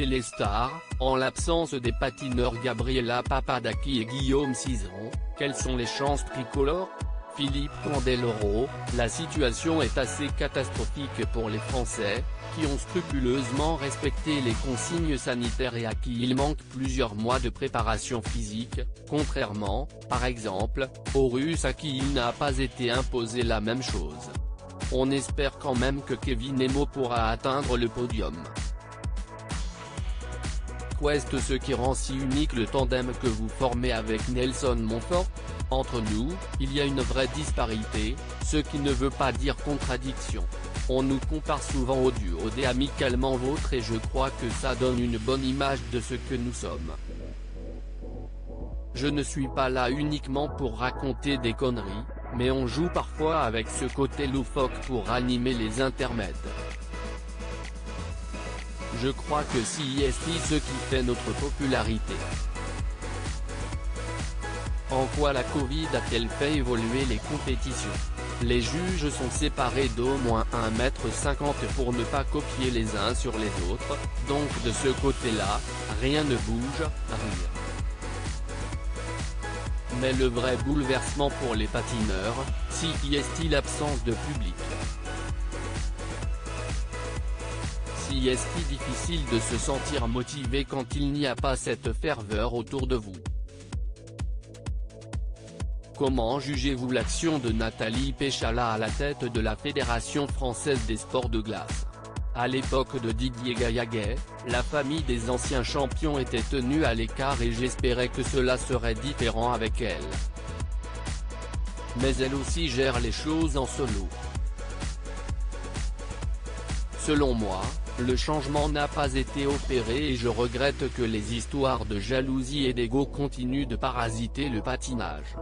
chez les stars, en l'absence des patineurs Gabriela Papadakis et Guillaume Cizeron, quelles sont les chances tricolores ? Philippe Candeloro, la situation est assez catastrophique pour les Français, qui ont scrupuleusement respecté les consignes sanitaires et à qui il manque plusieurs mois de préparation physique, contrairement, par exemple, aux Russes à qui il n'a pas été imposé la même chose. On espère quand même que Kevin Nemo pourra atteindre le podium. Qu'est ce qui rend si unique le tandem que vous formez avec Nelson Montfort ? Entre nous, il y a une vraie disparité, ce qui ne veut pas dire contradiction. On nous compare souvent au duo des Amicalement Vôtres et je crois que ça donne une bonne image de ce que nous sommes. Je ne suis pas là uniquement pour raconter des conneries, mais on joue parfois avec ce côté loufoque pour animer les intermèdes. Je crois que c'est ce qui fait notre popularité. En quoi la Covid a-t-elle fait évoluer les compétitions ? Les juges sont séparés d'au moins 1,50 m pour ne pas copier les uns sur les autres, donc de ce côté-là, rien ne bouge, rien. Mais le vrai bouleversement pour les patineurs, c'est l'absence de public. C'est difficile de se sentir motivé quand il n'y a pas cette ferveur autour de vous. Comment jugez-vous l'action de Nathalie Péchala à la tête de la Fédération française des sports de glace ? À l'époque de Didier Gaillaguet, la famille des anciens champions était tenue à l'écart et j'espérais que cela serait différent avec elle. Mais elle aussi gère les choses en solo. Selon moi, le changement n'a pas été opéré et je regrette que les histoires de jalousie et d'ego continuent de parasiter le patinage.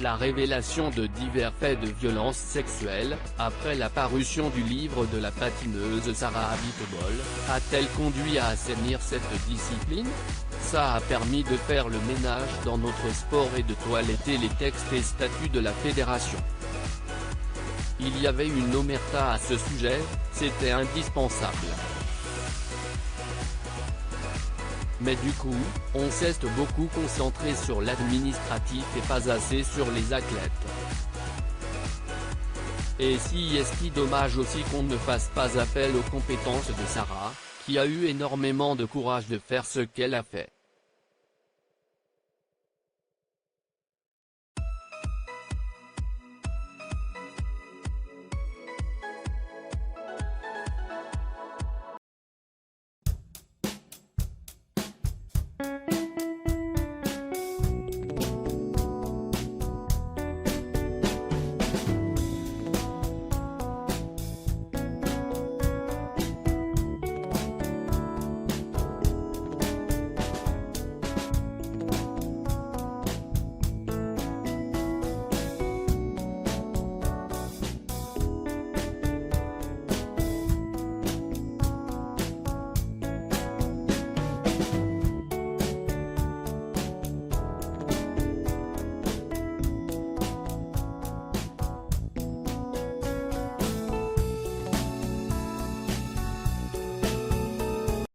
La révélation de divers faits de violence sexuelle, après la parution du livre de la patineuse Sarah Abitbol, a-t-elle conduit à assainir cette discipline ? Ça a permis de faire le ménage dans notre sport et de toiletter les textes et statuts de la fédération. Il y avait une omerta à ce sujet, c'était indispensable. Mais du coup, on s'est beaucoup concentré sur l'administratif et pas assez sur les athlètes. Et c'est dommage aussi qu'on ne fasse pas appel aux compétences de Sarah, qui a eu énormément de courage de faire ce qu'elle a fait.